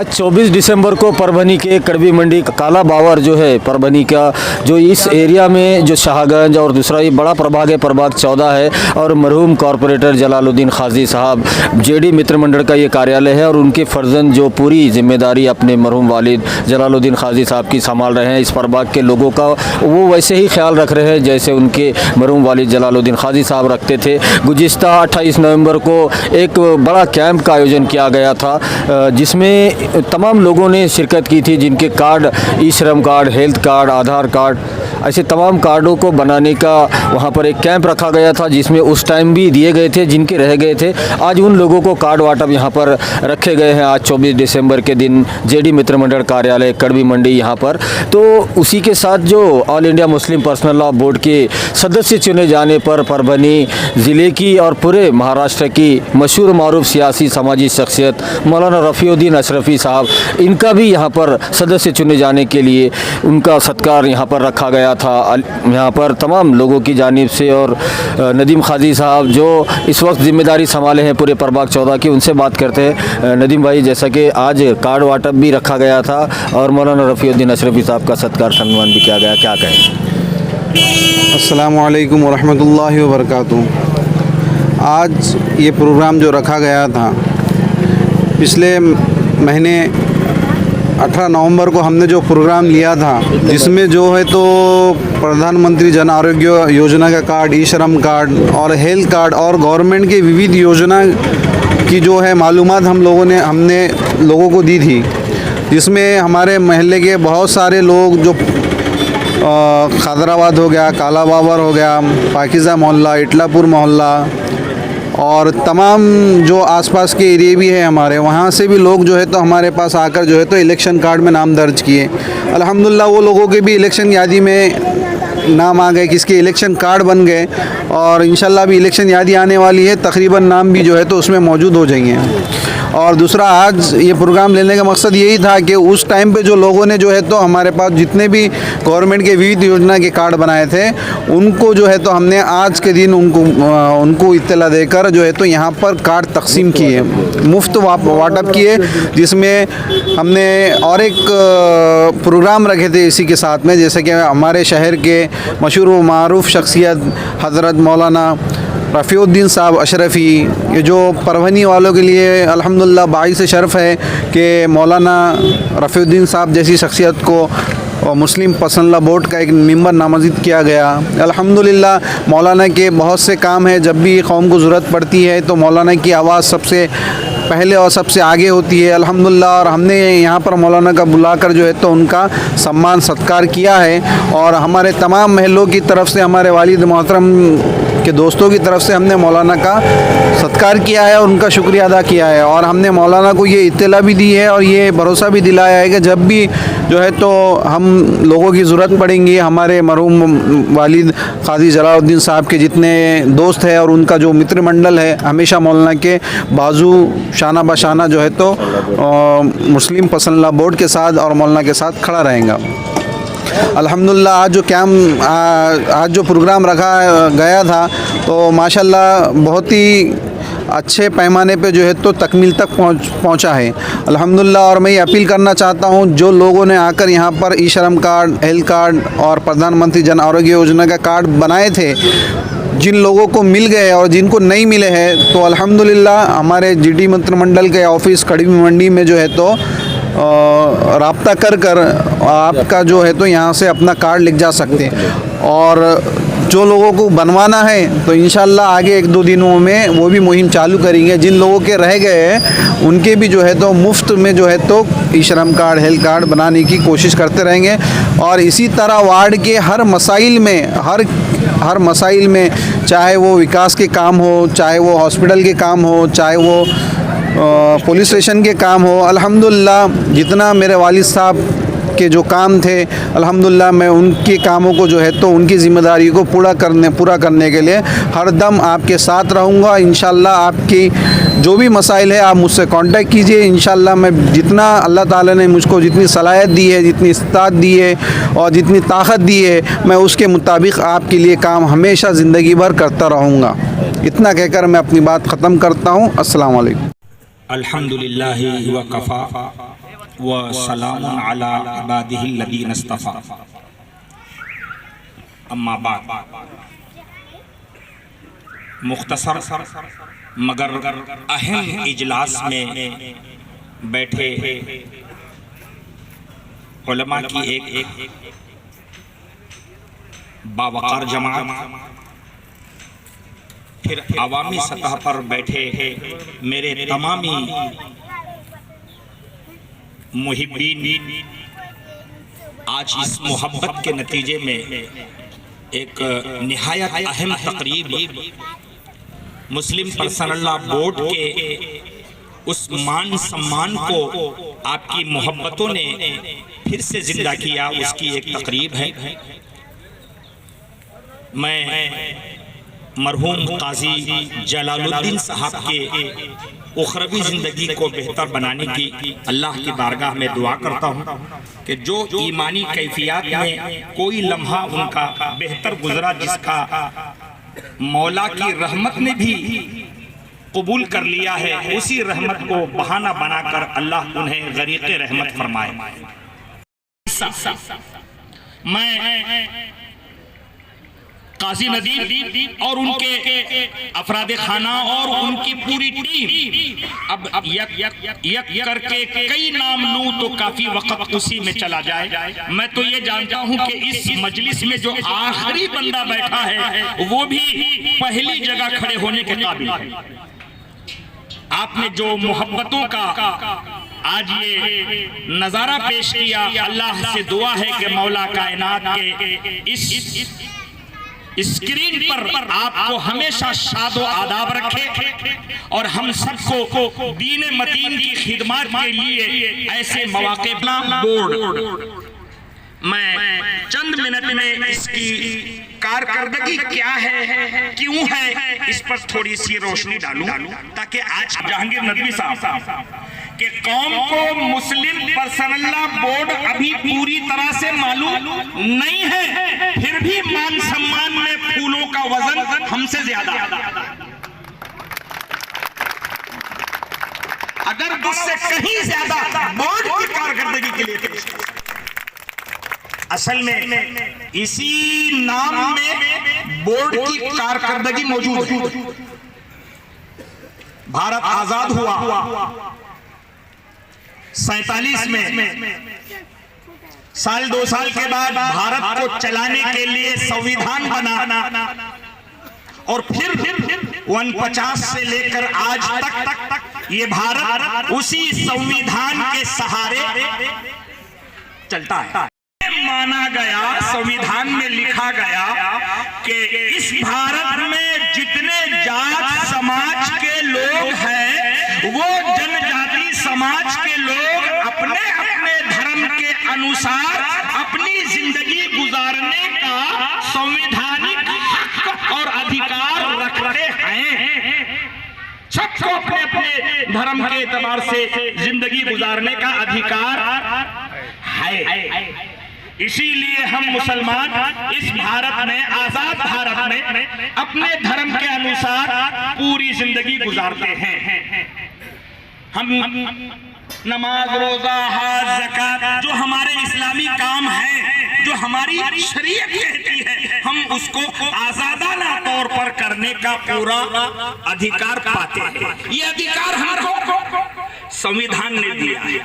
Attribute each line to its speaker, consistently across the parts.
Speaker 1: आज 24 दिसंबर को परभनी के कड़वी मंडी काला बावर जो है परभनी का, जो इस एरिया में जो शाहगंज और दूसरा ये बड़ा प्रभाग है, प्रभाग 14 है, और मरहूम कॉरपोरेटर जलालुद्दीन खाजी साहब जेडी मित्र मंडल का ये कार्यालय है और उनके फर्जंद जो पूरी जिम्मेदारी अपने मरहूम वालिद जलालुद्दीन खाजी साहब की संभाल रहे हैं। इस प्रभाग के लोगों का वो वैसे ही ख्याल रख रहे हैं जैसे उनके मरहूम वालिद जलालुद्दीन खाजी साहब रखते थे। गुज़िश्ता 28 नवंबर को एक बड़ा कैंप का आयोजन किया गया था जिसमें तमाम लोगों ने शिरकत की थी, जिनके कार्ड ई श्रम कार्ड, हेल्थ कार्ड, आधार कार्ड, ऐसे तमाम कार्डों को बनाने का वहाँ पर एक कैंप रखा गया था जिसमें उस टाइम भी दिए गए थे जिनके रह गए थे। आज उन लोगों को कार्ड वाटप यहाँ पर रखे गए हैं। आज 24 दिसंबर के दिन जेडी मित्र मंडल कार्यालय कड़वी मंडी यहाँ पर, तो उसी के साथ जो all India Muslim personal law board के सदस्य चुने जाने पर परभनी ज़िले की और पूरे महाराष्ट्र की मशहूर मारूफ सियासी समाजी शख्सियत मौलाना रफ़ीउद्दीन अशरफ़ी साहब, इनका भी यहाँ पर सदस्य चुने जाने के लिए उनका सत्कार यहाँ पर रखा गया था। यहाँ पर तमाम लोगों की जानिब से, और नदीम खाजी साहब जो इस वक्त जिम्मेदारी संभाले हैं पूरे प्रभाग 14 की, उनसे बात करते हैं। नदीम भाई, जैसा कि आज कार्ड वाटप भी रखा गया था और मौलाना रफ़ीउद्दीन अशरफ़ी साहब का सत्कार सम्मान भी किया गया, क्या कहें?
Speaker 2: अस्सलामु अलैकुम वरहमतुल्लाहि वबरकातुहू। आज ये प्रोग्राम जो रखा गया था, पिछले महीने 18 नवंबर को हमने जो प्रोग्राम लिया था, जिसमें जो है तो प्रधानमंत्री जन आरोग्य योजना का कार्ड, ई श्रम कार्ड और हेल्थ कार्ड और गवर्नमेंट के विविध योजना की जो है मालूमात हमने लोगों को दी थी, जिसमें हमारे महल्ले के बहुत सारे लोग जो खैदराबाद हो गया, काला बाबर हो गया, पाकिज़ा मोहल्ला, इटलापुर मोहल्ला और तमाम जो आसपास के एरिए भी है हमारे, वहाँ से भी लोग जो है तो हमारे पास आकर जो है तो इलेक्शन कार्ड में नाम दर्ज किए। अल्हम्दुलिल्लाह वो लोगों के भी इलेक्शन यादी में नाम आ गए, किसके इलेक्शन कार्ड बन गए और इंशाल्लाह भी इलेक्शन यादी आने वाली है, तकरीबन नाम भी जो है तो उसमें मौजूद हो जाएंगे। और दूसरा, आज ये प्रोग्राम लेने का मकसद यही था कि उस टाइम पे जो लोगों ने जो है तो हमारे पास जितने भी गवर्नमेंट के विविध योजना के कार्ड बनाए थे, उनको जो है तो हमने आज के दिन उनको इत्तला देकर जो है तो यहाँ पर कार्ड तकसीम किए, मुफ्त वाटप किए, जिसमें हमने और एक प्रोग्राम रखे थे इसी के साथ में, जैसे कि हमारे शहर के मशहूर व मारूफ शख्सियत हज़रत मौलाना रफ़ीउद्दीन साहब अशरफ़ी, ये जो परभनी वालों के लिए अल्हम्दुलिल्लाह बाइस शर्फ़ है कि मौलाना रफ़ीउद्दीन साहब जैसी शख्सियत को मुस्लिम पर्सनल लॉ बोर्ड का एक मेंबर नामज़द किया गया। अल्हम्दुलिल्लाह मौलाना के बहुत से काम हैं, जब भी कौम को ज़रूरत पड़ती है तो मौलाना की आवाज़ सबसे पहले और सबसे आगे होती है अल्हम्दुलिल्लाह। और हमने यहाँ पर मौलाना का बुलाकर जो है तो उनका सम्मान सत्कार किया है, और हमारे तमाम महलों की तरफ से, हमारे वालिद मोहतरम के दोस्तों की तरफ से हमने मौलाना का सत्कार किया है और उनका शुक्रिया अदा किया है। और हमने मौलाना को ये इत्तला भी दी है और ये भरोसा भी दिलाया है कि जब भी जो है तो हम लोगों की ज़रूरत पड़ेंगी, हमारे मरहूम वालिद काजी जलालुद्दीन साहब के जितने दोस्त हैं और उनका जो मित्र मंडल है, हमेशा मौलाना के बाजू शाना बशाना जो है तो मुस्लिम पर्सनल लॉ बोर्ड के साथ और मौलाना के साथ खड़ा रहेगा। अल्हम्दुलिल्लाह आज जो प्रोग्राम रखा गया था तो माशाल्लाह बहुत ही अच्छे पैमाने पे जो है तो तकमील तक पहुंचा है अल्हम्दुलिल्लाह। और मैं ये अपील करना चाहता हूं, जो लोगों ने आकर यहाँ पर ई श्रम कार्ड, हेल्थ कार्ड और प्रधानमंत्री जन आरोग्य योजना का कार्ड बनाए थे, जिन लोगों को मिल गए और जिनको नहीं मिले हैं तो अल्हम्दुलिल्लाह हमारे जेडी मित्र मंडल के ऑफिस कड़वी मंडी में जो है तो राब्ता कर आपका जो है तो यहाँ से अपना कार्ड लिख जा सकते हैं। और जो लोगों को बनवाना है तो इंशाल्लाह आगे 1-2 दिनों में वो भी मुहिम चालू करेंगे। जिन लोगों के रह गए हैं उनके भी जो है तो मुफ्त में जो है तो ई श्रम कार्ड, हेल्थ कार्ड बनाने की कोशिश करते रहेंगे। और इसी तरह वार्ड के हर मसाइल में चाहे वो विकास के काम हो, चाहे वो हॉस्पिटल के काम हो, चाहे वो पुलिस स्टेशन के काम हो, अल्हम्दुलिल्लाह जितना मेरे वालिद साहब के जो काम थे अल्हम्दुलिल्लाह मैं उनके कामों को जो है तो उनकी ज़िम्मेदारी को पूरा करने के लिए हर दम आपके साथ रहूँगा। इंशाल्लाह आपकी जो भी मसाइल है आप मुझसे कांटेक्ट कीजिए। इंशाल्लाह मैं जितना अल्लाह ताला ने मुझको जितनी सलाहियत दी है, जितनी इस्तात दी है और जितनी ताकत दी है, मैं उसके मुताबिक आपके लिए काम हमेशा ज़िंदगी भर करता रहूँगा। इतना कहकर मैं अपनी बात ख़त्म करता हूँ। अस्सलाम वालेकुम।
Speaker 3: अल्हम्दुलिल्लाहि व कफ़ा व सलामुन अला इबादिहिल्लज़ीना इस्तफ़ा। अम्मा बाद, मुख्तसर मगर अहम इजलास में बैठे उलमा की एक बावकार जमात, फिर अवामी सतह पर बैठे मेरे तमामी मुहिब्बीन, आज इस मोहब्बत के नतीजे में एक निहायत अहम तकरीब मुस्लिम पर्सनल लॉ बोर्ड के उस मान सम्मान को आपकी मोहब्बतों ने फिर से जिंदा किया, उसकी एक तकरीब है। मैं मरहूम काजी जलालुद्दीन साहब के उखरवी ज़िंदगी को बेहतर बनाने की अल्लाह की बारगाह में दुआ करता हूँ कि जो ईमानी कैफियत में कोई लम्हा उनका बेहतर गुजरा, जिसका मौला की रहमत ने भी कबूल कर लिया है, उसी रहमत को बहाना बनाकर अल्लाह उन्हें गरीक़े रहमत फरमाए। मैं काजी नदीम और उनके अफराद खाना और उनकी पूरी टीम, अब यक करके कई नाम लूं तो काफी वक्त उसी में चला जाए। मैं तो ये जानता हूं कि इस मजलिस में जो आखिरी बंदा बैठा है वो भी पहली जगह खड़े होने के काबिल है। आपने जो मोहब्बतों का आज ये नजारा पेश किया, अल्लाह से दुआ है कि मौला कायनात के इस स्क्रीन पर आपको हमेशा शादो आदाब रखे और हम सबको दीन मतीन की खिदमत के लिए ऐसे मौके बोर्ड। मैं चंद मिनट में इसकी कारकर्दगी क्या है, क्यों है, इस पर थोड़ी सी रोशनी डालूं ताकि आज जहांगीर नदवी साहब के कौम को मुस्लिम पर्सनल लॉ बोर्ड अभी पूरी तरह से मालूम नहीं है, फिर भी मान सम्मान में फूलों का वजन हमसे ज्यादा, अगर उससे कहीं ज्यादा बोर्ड की कारकर्दगी के लिए। असल में इसी नाम में बोर्ड की कारकर्दगी मौजूद है। भारत आजाद हुआ 47 में, साल 2 साल के बाद भारत को चलाने के लिए संविधान बना और फिर 49 से लेकर आज तक ये भारत उसी संविधान के सहारे चलता है। माना गया, संविधान में लिखा गया कि इस भारत में जितने जात समाज के लोग हैं वो जनजाति समाज के लोग अपने अपने धर्म के अनुसार अपनी जिंदगी गुजारने का संवैधानिक हक और अधिकार रखते हैं। सबको अपने अपने धर्म के एतबार से जिंदगी गुजारने का अधिकार है। इसीलिए हम मुसलमान इस भारत में, आजाद भारत में अपने धर्म के अनुसार पूरी जिंदगी गुजारते हैं। हम नमाज, रोजा, हज, ज़कात जो हमारे इस्लामी काम हैं, जो हमारी शरीयत कहती है, हम उसको आजादाना तौर पर करने का पूरा अधिकार पाते हैं। ये अधिकार हमको संविधान ने दिया है।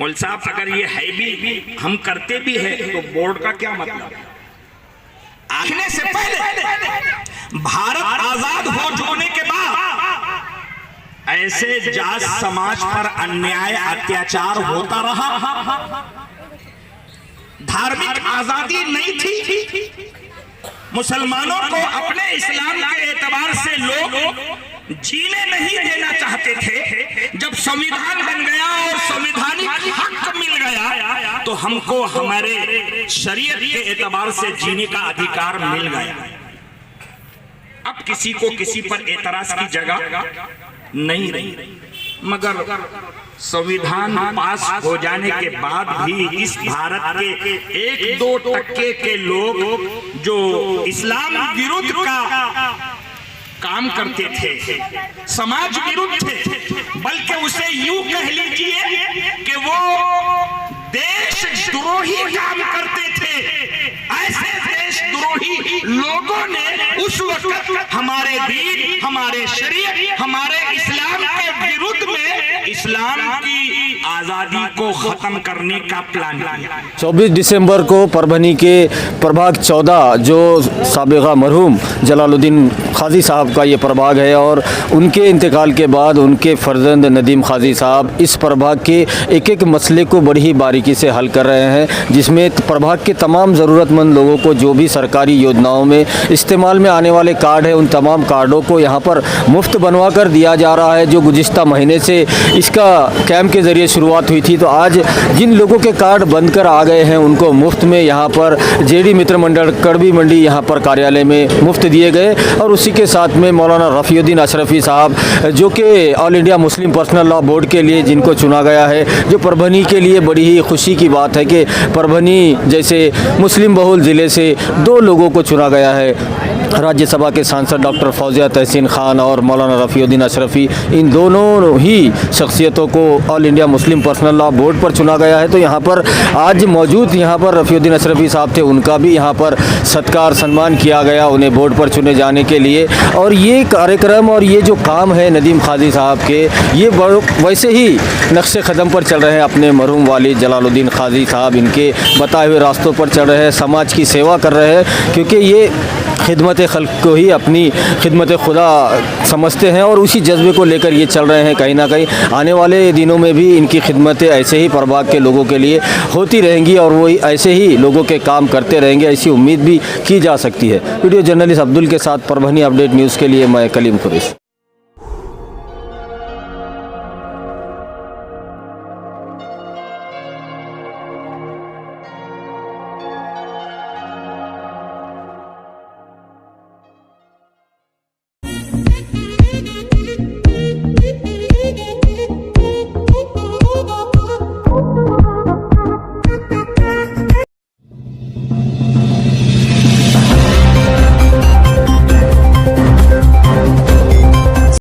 Speaker 3: मौल साहब, अगर ये है भी, हम करते भी है, तो बोर्ड का क्या मतलब? आने से पहले भारत आजाद होने के बाद ऐसे जात समाज पर अन्याय अत्याचार होता रहा। धार्मिक आजादी नहीं थी, मुसलमानों को अपने इस्लाम के एतबार से लोग जीने नहीं देना चाहते थे। जब संविधान बन गया और संवैधानिक हक मिल गया तो हमको हमारे शरीयत के एतबार से जीने का अधिकार मिल गया। अब किसी को किसी पर एतराज की जगह नहीं रही। मगर संविधान पास हो जाने के बाद भी इस भारत के 1-2% के लोग जो इस्लाम विरुद्ध का काम करते थे, समाज विरुद्ध थे, बल्कि उसे यूं कह लीजिए कि वो देशद्रोही काम करते थे। ऐसे देशद्रोही लोगों ने उस वक्त हमारे दीन, हमारे शरीयत, हमारे इस्लाम के विरुद्ध में इस्लाम की आज़ादी को ख़त्म करने का प्लान किया।
Speaker 1: 24 दिसंबर को परभनी के प्रभाग 14 जो साबिक़ा मरहूम जलालुद्दीन खाजी साहब का ये प्रभाग है और उनके इंतकाल के बाद उनके फ़र्जंद नदीम खाजी साहब इस प्रभाग के एक एक मसले को बड़ी ही बारीकी से हल कर रहे हैं, जिसमें प्रभाग के तमाम ज़रूरतमंद लोगों को जो भी सरकारी योजनाओं में इस्तेमाल में आने वाले कार्ड हैं उन तमाम कार्डों को यहाँ पर मुफ्त बनवा कर दिया जा रहा है। जो गुज़िश्ता महीने से इसका कैंप के ज़रिए शुरुआत हुई थी, तो आज जिन लोगों के कार्ड बन कर आ गए हैं उनको मुफ्त में यहाँ पर जेडी मित्र मंडल कड़वी मंडी यहाँ पर कार्यालय में मुफ्त दिए गए। और उसी के साथ में मौलाना रफ़ीउद्दीन अशरफी साहब जो कि all India Muslim personal law board के लिए जिनको चुना गया है, जो परभनी के लिए बड़ी ही खुशी की बात है कि परभनी जैसे मुस्लिम बहुल ज़िले से 2 लोगों को चुना गया है। राज्यसभा के सांसद डॉक्टर फौजिया तहसीन खान और मौलाना रफ़ीउद्दीन अशरफी, इन दोनों ही शख्सियतों को all India Muslim personal law board पर चुना गया है। तो यहाँ पर आज मौजूद यहाँ पर रफ़ीउद्दीन अशरफी साहब थे, उनका भी यहाँ पर सत्कार सम्मान किया गया उन्हें बोर्ड पर चुने जाने के लिए। और ये कार्यक्रम और ये जो काम है नदीम खाजी साहब के, ये वैसे ही नक्शे क़दम पर चल रहे हैं अपने मरहूम वालिद जलालुद्दीन खाजी साहब, इनके बताए हुए रास्तों पर चल रहे हैं, समाज की सेवा कर रहे हैं, क्योंकि ये खिदमत खल्क को ही अपनी खिदमत खुदा समझते हैं और उसी जज्बे को लेकर ये चल रहे हैं। कहीं ना कहीं आने वाले दिनों में भी इनकी खिदमतें ऐसे ही प्रभाग के लोगों के लिए होती रहेंगी और वो ऐसे ही लोगों के काम करते रहेंगे, ऐसी उम्मीद भी की जा सकती है। वीडियो जर्नलिस्ट अब्दुल के साथ परभनी अपडेट न्यूज़ के लिए मैं कलीम कुरैशी।